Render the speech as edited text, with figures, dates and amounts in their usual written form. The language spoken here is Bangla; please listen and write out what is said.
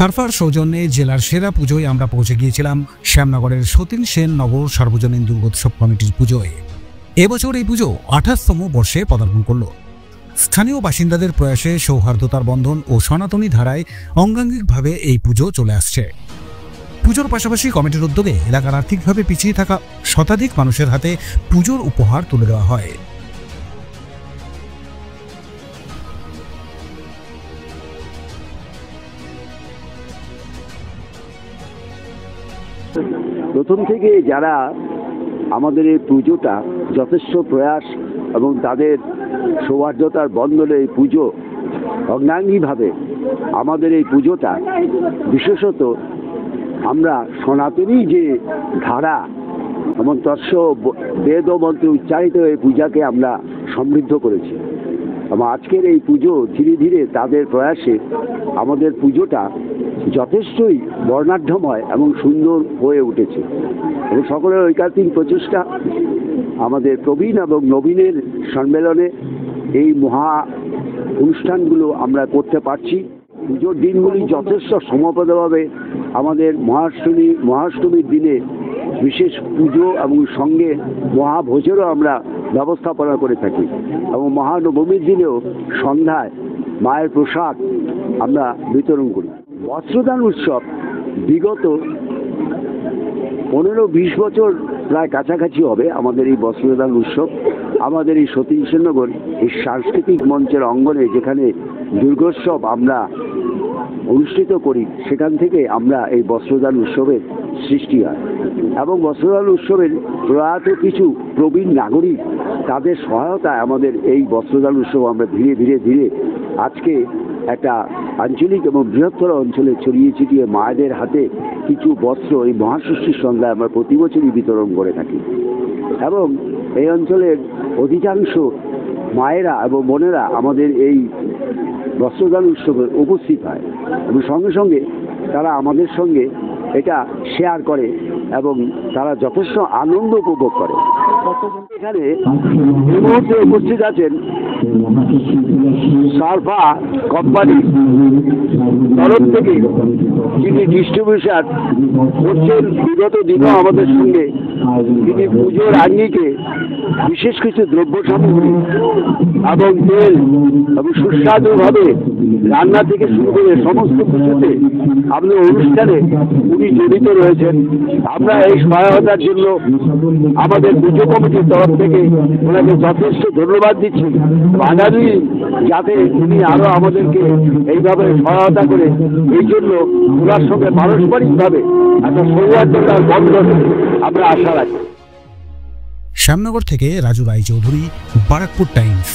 সার্ফার সৌজন্যে জেলার সেরা পুজোয় আমরা পৌঁছে গিয়েছিলাম শ্যামনগরের সতীন সেন নগর সার্বজনীন দুর্গোৎসব কমিটির পুজোয়। এবছর এই পুজো 28তম বর্ষে পদার্পণ করল। স্থানীয় বাসিন্দাদের প্রয়াসে সৌহার্দ্যতার বন্ধন ও সনাতনী ধারায় অঙ্গাঙ্গিকভাবে এই পুজো চলে আসছে। পুজোর পাশাপাশি কমিটির উদ্যোগে এলাকার আর্থিকভাবে পিছিয়ে থাকা শতাধিক মানুষের হাতে পুজোর উপহার তুলে দেওয়া হয়। প্রথম থেকে যারা আমাদের এই পুজোটা যথেষ্ট প্রয়াস এবং তাদের সৌহার্দ্যতার বন্ধনে এই পুজো অঙ্গাঙ্গিভাবে আমাদের এই পুজোটা বিশেষত আমরা সনাতনী যে ধারা এবং তৎস বেদ ও মন্ত্রে উচ্চারিত এই পূজাকে আমরা সমৃদ্ধ করেছি এবং আজকের এই পুজো ধীরে ধীরে তাদের প্রয়াসে আমাদের পুজোটা যথেষ্টই বর্ণাঢ্যময় এবং সুন্দর হয়ে উঠেছে এবং সকলের ঐকান্তিক প্রচেষ্টা আমাদের প্রবীণ এবং নবীনের সম্মেলনে এই মহা অনুষ্ঠানগুলো আমরা করতে পারছি। পুজোর দিনগুলি যথেষ্ট সমবেতভাবে আমাদের মহাষ্টমীর দিনে বিশেষ পুজো এবং সঙ্গে মহাভোজেরও আমরা ব্যবস্থাপনা করে থাকি এবং মহানবমীর দিনেও সন্ধ্যায় মায়ের প্রসাদ আমরা বিতরণ করি। বস্ত্রদান উৎসব বিগত 15-20 বছর প্রায় কাছাকাছি হবে আমাদের এই বস্ত্রদান উৎসব আমাদের এই সতীন সেননগর এই সাংস্কৃতিক মঞ্চের অঙ্গনে যেখানে দুর্গোৎসব আমরা অনুষ্ঠিত করি সেখান থেকে আমরা এই বস্ত্রদান উৎসবের সৃষ্টি হয় এবং বস্ত্রদান উৎসবের প্রয়াত কিছু প্রবীণ নাগরিক তাদের সহায়তায় আমাদের এই বস্ত্রদান উৎসব আমরা ধীরে ধীরে ধীরে আজকে একটা আঞ্চলিক এবং বৃহত্তর অঞ্চলে ছড়িয়ে ছিটিয়ে মায়েদের হাতে কিছু বস্ত্র এই মহাষষ্ঠীর সন্ধ্যায় আমরা প্রতি বছরই বিতরণ করে থাকি এবং এই অঞ্চলের অধিকাংশ মায়েরা এবং বোনেরা আমাদের এই বস্ত্রদান উৎসবে উপস্থিত হয় এবং সঙ্গে সঙ্গে তারা আমাদের সঙ্গে এটা শেয়ার করে এবং তারা যথেষ্ট আনন্দ উপভোগ করে। এখানে এই মুহূর্তে উপস্থিত আছেন সার্ফা কোম্পানি তরফ থেকে যিনি ডিস্ট্রিবিউশন করছেন বিগত দিনও আমাদের সঙ্গে তিনি পুজোর আঙ্গিকে বিশেষ কিছু দ্রব্য সামগ্রী এবং তেল এবং সুস্বাদুভাবে রান্না থেকে শুরু করে সমস্ত কিছুতে আমাদের অনুষ্ঠানে উনি জড়িত রয়েছেন। আমরা এই সহায়তার জন্য আমাদের পুজো কমিটির তরফ থেকে ওনাকে যথেষ্ট ধন্যবাদ দিচ্ছি। আগামী যাতে উনি আরো আমাদেরকে এইভাবে সহায়তা করে এই জন্য ওনার সঙ্গে পারস্পরিকভাবে একটা সৌহার্দ্যতার বন্ধন আমরা আশা রাখি। শ্যামনগর থেকে রাজু রায়চৌধুরী, বারাকপুর টাইমস।